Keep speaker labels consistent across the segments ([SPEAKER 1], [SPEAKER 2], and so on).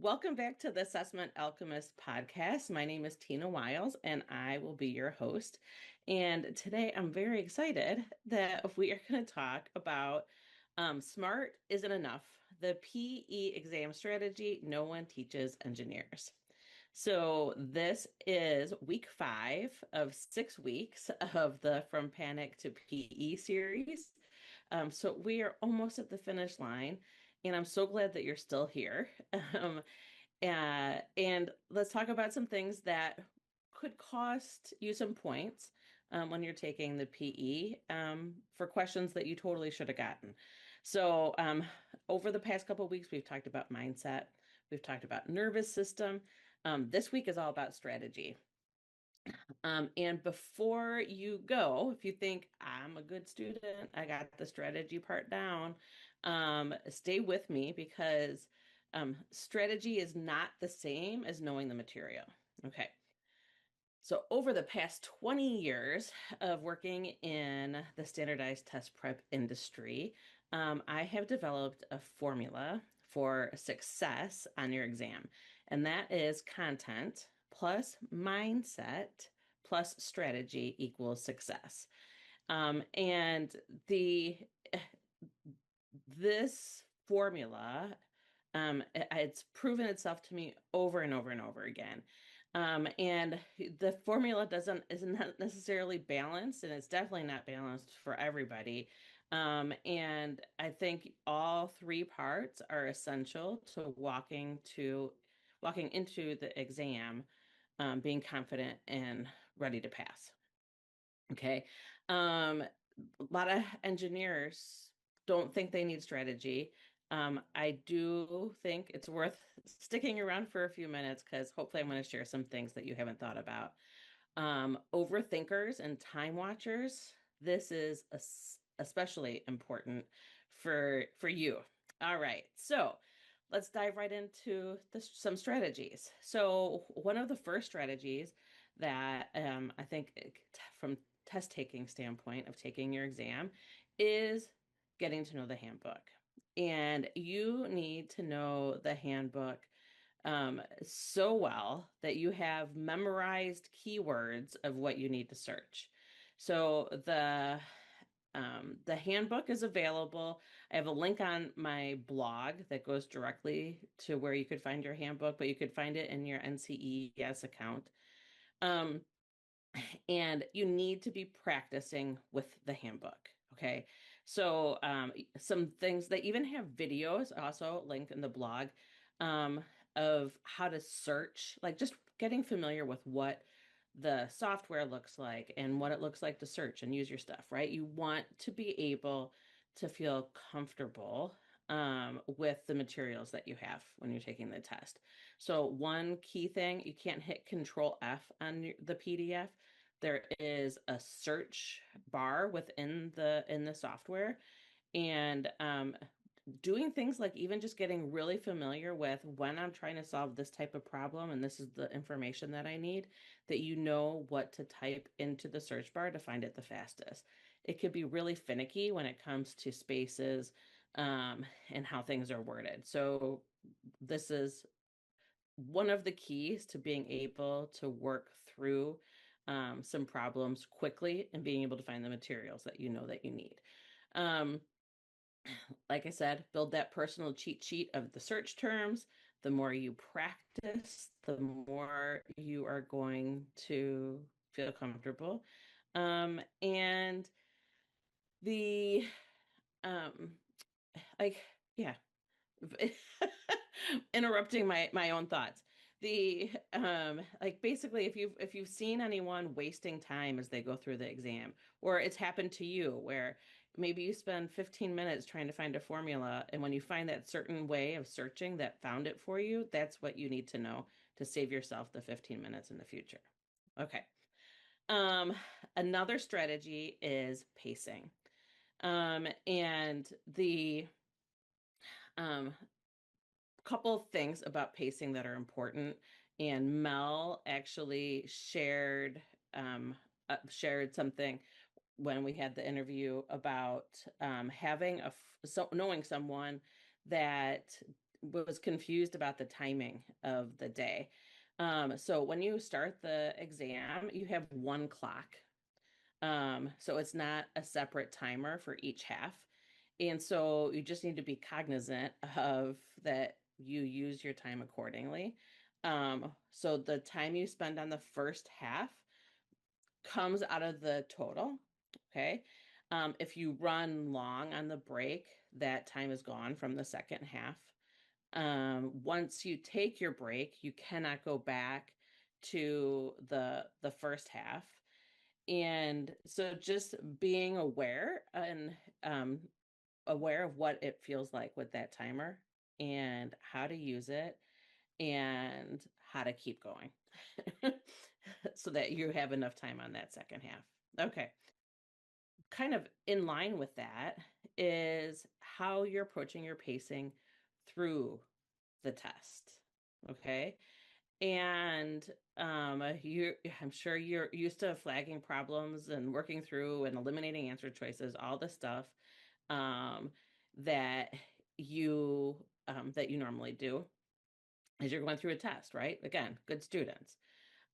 [SPEAKER 1] Welcome back to the Assessment Alchemist podcast. My name is Tina Wiles, and I will be your host. And today I'm very excited that we are going to talk about smart isn't enough, the PE exam strategy no one teaches engineers. So this is week 5 of 6 weeks of the From Panic to PE series. So we are almost at the finish line, and I'm so glad that you're still here. And let's talk about some things that could cost you some points when you're taking the PE for questions that you totally should have gotten. So over the past couple of weeks, we've talked about mindset. We've talked about nervous system. This week is all about strategy. And before you go, if you think I'm a good student, I got the strategy part down, stay with me because strategy is not the same as knowing the material. Okay. So over the past 20 years of working in the standardized test prep industry, I have developed a formula for success on your exam, and that is content plus mindset plus strategy equals success. And the this formula, it's proven itself to me over and over and over again. And the formula isn't necessarily balanced, and it's definitely not balanced for everybody. And I think all three parts are essential to walking into the exam, being confident and ready to pass. Okay. A lot of engineers don't think they need strategy. I do think it's worth sticking around for a few minutes because hopefully I'm going to share some things that you haven't thought about. Overthinkers and time-watchers, this is especially important for you. All right, so let's dive right into some strategies. So one of the first strategies that I think from test taking standpoint of taking your exam is getting to know the handbook. And you need to know the handbook so well that you have memorized keywords of what you need to search. So the handbook is available. I have a link on my blog that goes directly to where you could find your handbook, but you could find it in your NCEES account. Um, and you need to be practicing with the handbook. Okay. So some things, they even have videos also linked in the blog um, of how to search, like just getting familiar with what the software looks like and what it looks like to search and use your stuff, right? You want to be able to feel comfortable with the materials that you have when you're taking the test. So one key thing, you can't hit Control F on the PDF. There is a search bar within the software, and doing things like even just getting really familiar with when I'm trying to solve this type of problem and this is the information that I need, that you know what to type into the search bar to find it the fastest. It could be really finicky when it comes to spaces and how things are worded. So this is one of the keys to being able to work through some problems quickly and being able to find the materials that you know that you need. Um, like I said, build that personal cheat sheet of the search terms. The more you practice, the more you are going to feel comfortable. And the, um, like, yeah, interrupting my own thoughts. The like basically if you've seen anyone wasting time as they go through the exam, or it's happened to you where maybe you spend 15 minutes trying to find a formula, and when you find that certain way of searching that found it for you, that's what you need to know to save yourself the 15 minutes in the future. Okay. um Another strategy is pacing. And the um couple things about pacing that are important. And Mel actually shared something when we had the interview about having knowing someone that was confused about the timing of the day. So when you start the exam, you have one clock. So it's not a separate timer for each half. And so you just need to be cognizant of that you use your time accordingly. So the time you spend on the first half comes out of the total. Okay. If you run long on the break, that time is gone from the second half. Once you take your break, you cannot go back to the first half. And so just being aware and aware of what it feels like with that timer and how to use it and how to keep going so that you have enough time on that second half. Okay. Kind of in line with that is how you're approaching your pacing through the test. Okay. And I'm sure you're used to flagging problems and working through and eliminating answer choices, all the stuff um, that you normally do as you're going through a test, right? Again, good students.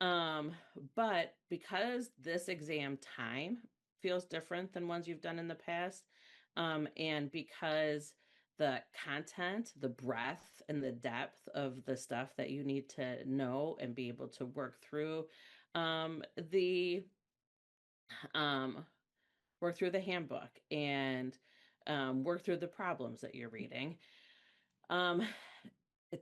[SPEAKER 1] Um, but because this exam time feels different than ones you've done in the past, and because the content, the breadth, and the depth of the stuff that you need to know and be able to work through, the um, work through the handbook and work through the problems that you're reading. Um,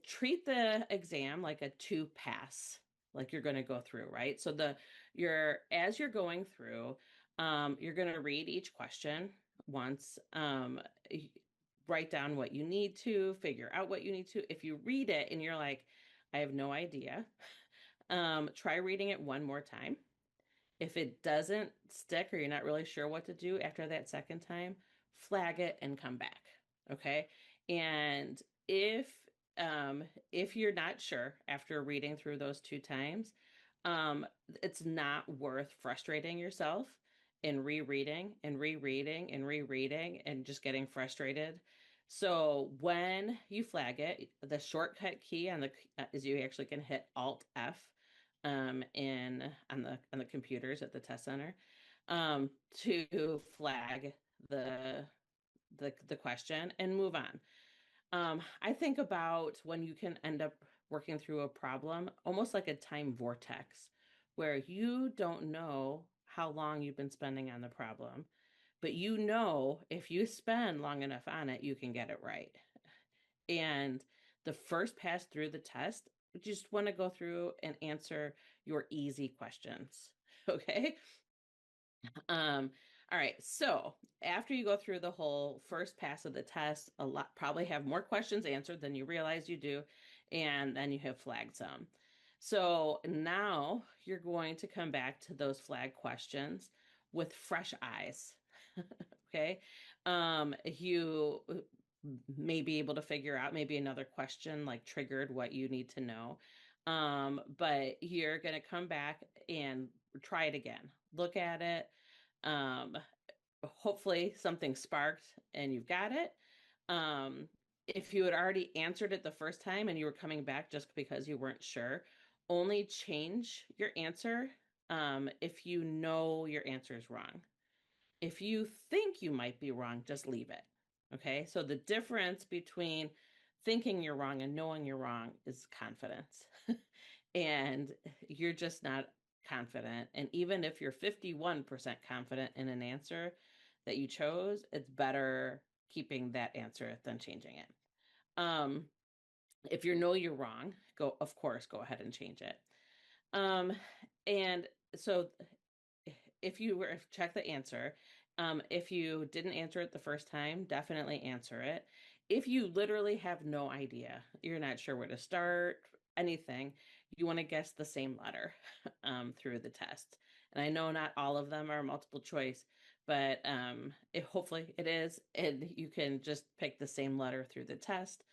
[SPEAKER 1] Treat the exam like a two pass, like you're going to go through, right? So as you're going through, you're going to read each question once, write down what you need to, figure out what you need to. If you read it and you're like, I have no idea, try reading it one more time. If it doesn't stick or you're not really sure what to do after that second time, flag it and come back. Okay. And if if you're not sure after reading through those two times, it's not worth frustrating yourself and rereading and rereading and rereading and just getting frustrated. So when you flag it, the shortcut key on the is you actually can hit Alt F in on the computers at the test center to flag the the question and move on. I think about when you can end up working through a problem almost like a time vortex where you don't know how long you've been spending on the problem, but you know if you spend long enough on it, you can get it right. And the first pass through the test, you just want to go through and answer your easy questions. Okay. All right. So after you go through the whole first pass of the test, a lot probably have more questions answered than you realize you do, and then you have flagged some. So now you're going to come back to those flag questions with fresh eyes. Okay. You may be able to figure out maybe another question like triggered what you need to know. But you're going to come back and try it again. Look at it. Um, Hopefully something sparked and you've got it. If you had already answered it the first time and you were coming back just because you weren't sure, only change your answer if you know your answer is wrong. If you think you might be wrong, just leave it. Okay. So the difference between thinking you're wrong and knowing you're wrong is confidence. And you're just not confident. And even if you're 51% confident in an answer that you chose, it's better keeping that answer than changing it. Um, if you know you're wrong, of course, go ahead and change it. Um, and so if you were check the answer, if you didn't answer it the first time, definitely answer it. If you literally have no idea, you're not sure where to start, anything, you want to guess the same letter through the test. And I know not all of them are multiple choice, but hopefully it is, and you can just pick the same letter through the test.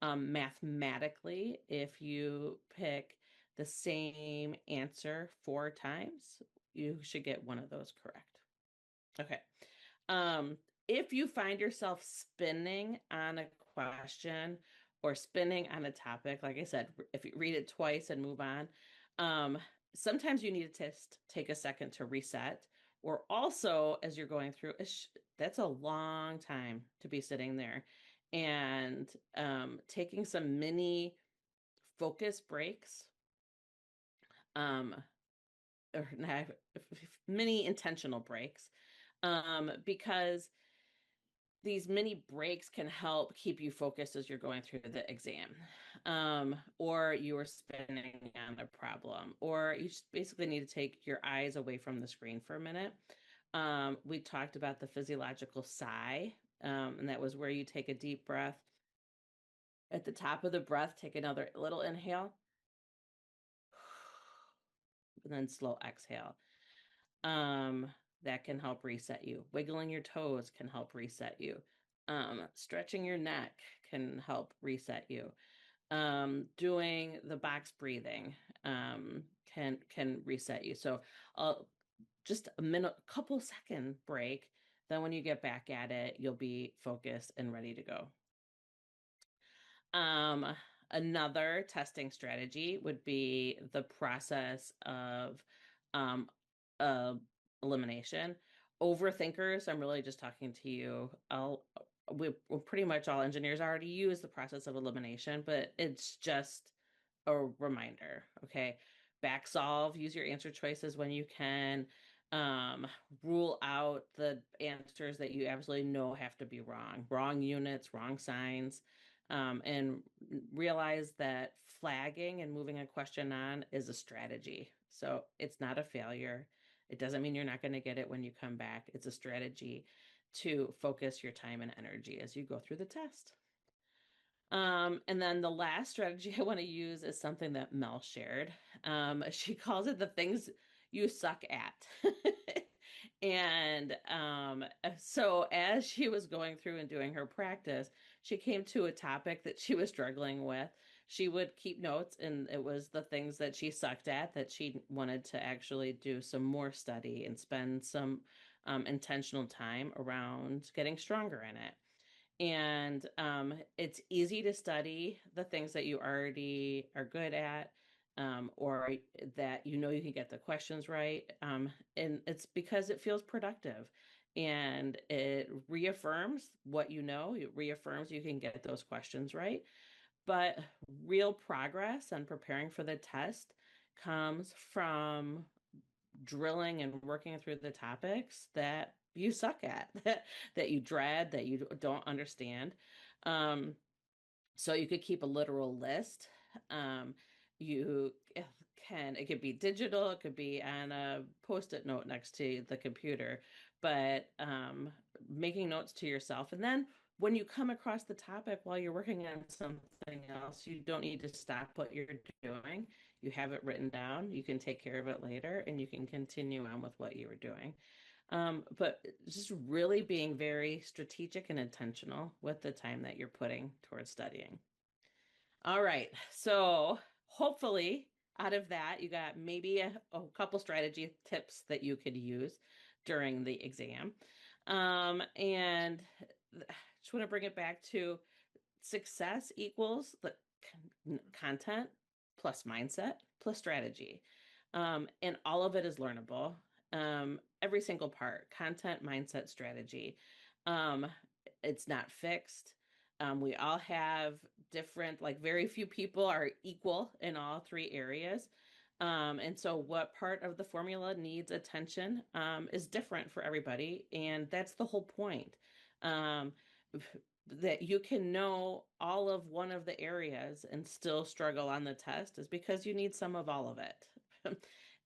[SPEAKER 1] Mathematically, if you pick the same answer 4 times, you should get one of those correct. Okay. If you find yourself spinning on a question or spinning on a topic, like I said, if you read it twice and move on, um, sometimes you need to take a second to reset. Or also, as you're going through, that's a long time to be sitting there, and taking some mini focus breaks, um, or not, mini intentional breaks, because these mini breaks can help keep you focused as you're going through the exam, or you are spinning on a problem, or you just basically need to take your eyes away from the screen for a minute. We talked about the physiological sigh, and that was where you take a deep breath. At the top of the breath, take another little inhale, and then slow exhale. Um, that can help reset you. Wiggling your toes can help reset you. Stretching your neck can help reset you. Doing the box breathing can reset you. So just a minute, couple second break. Then when you get back at it, you'll be focused and ready to go. Um, Another testing strategy would be the process of um, uh, elimination. Overthinkers, I'm really just talking to you. We're pretty much all engineers already use the process of elimination, but it's just a reminder. Okay, back solve, use your answer choices when you can. Um, Rule out the answers that you absolutely know have to be wrong units, wrong signs, and realize that flagging and moving a question on is a strategy. So it's not a failure. It doesn't mean you're not going to get it when you come back. It's a strategy to focus your time and energy as you go through the test. And then the last strategy I want to use is something that Mel shared. She calls it the things you suck at. And so as she was going through and doing her practice, she came to a topic that she was struggling with. She would keep notes, and it was the things that she sucked at that she wanted to actually do some more study and spend some intentional time around getting stronger in it. And it's easy to study the things that you already are good at, or that you know you can get the questions right. And it's because it feels productive, and it reaffirms what you know. It reaffirms you can get those questions right. But real progress and preparing for the test comes from drilling and working through the topics that you suck at, that you dread, that you don't understand. Um, so you could keep a literal list. You it could be digital, it could be on a post-it note next to the computer, but making notes to yourself. And then when you come across the topic while you're working on something else, you don't need to stop what you're doing. You have it written down, you can take care of it later, and you can continue on with what you were doing. But just really being very strategic and intentional with the time that you're putting towards studying. All right. So hopefully out of that, you got maybe a couple strategy tips that you could use during the exam. And just want to bring it back to success equals the content plus mindset plus strategy. And all of it is learnable. Every single part, content, mindset, strategy. Um, it's not fixed. We all have different, like very few people are equal in all three areas. And so what part of the formula needs attention is different for everybody. And that's the whole point. Um, that you can know all of one of the areas and still struggle on the test is because you need some of all of it.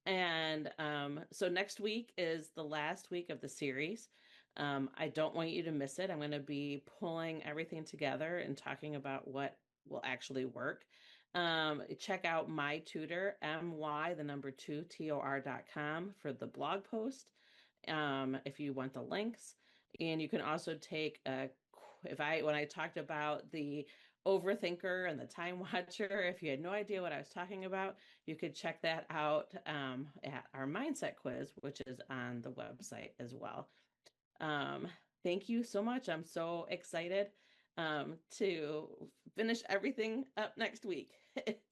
[SPEAKER 1] And so next week is the last week of the series. I don't want you to miss it. I'm going to be pulling everything together and talking about what will actually work. Check out my tutor, the number 2, TOR.com for the blog post, if you want the links. And you can also take when I talked about the overthinker and the time watcher, if you had no idea what I was talking about, you could check that out at our mindset quiz, which is on the website as well. Thank you so much. I'm so excited to finish everything up next week.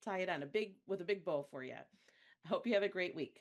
[SPEAKER 1] Tie it on a big with a big bow for you. I hope you have a great week.